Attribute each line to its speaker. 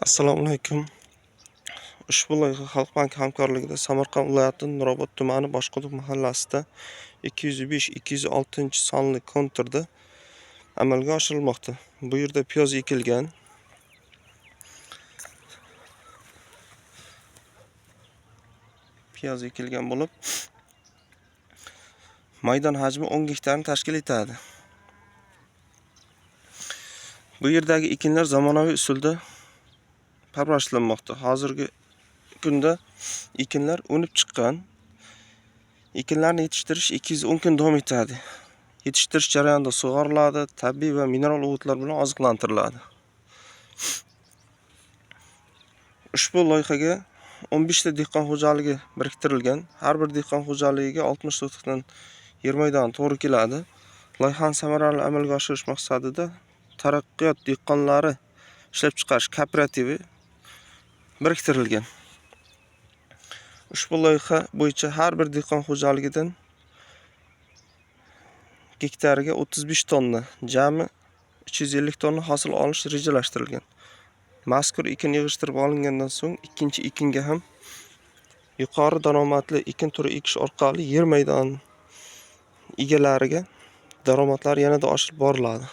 Speaker 1: Assalomu alaykum. Ushbu loyiha Xalq banki hamkorligida Samarqand viloyati Nurobod tumani Boshquduq mahallasida 205-206 sonli konturda amalga oshirilmoqda. Bu yerda piyoz ekilgan. Piyoz ekilgan bo'lib, maydon hajmi 10 gektarni tashkil etadi. Bu yerdagi ekinlar zamonaviy usulda parvarishlanmoqda. Hozirgi kunda ekinlar o'nib chiqqan. Ekinlarni yetishtirish 210 kun davom etadi. Yetishtirish jarayonida sug'oriladi, tabiiy va mineral o'g'itlar bilan oziqlantiriladi. Ushbu loyihaga 15 ta dehqon xo'jaligi biriktirilgan. Har bir dehqon xo'jaligiga 60 sotixdan yer maydoni to'g'ri keladi. Loyihani samarali amalga oshirish maqsadida Taraqqiyot dehqonlari ishlab chiqarish kooperativi biriktirilgan. Ushbu loyiha bo'yicha har bir dehqon xo'jaligidan gektariga 35 tonna, jami 350 tonna hosil olish rejalashtirilgan. Mazkur ekin yig'ishtirib olingandan so'ng ikkinchi ekinga ham yuqori daromadli ekin turi ekish orqali yer maydoni egalariga daromadlar yanada oshirib boriladi.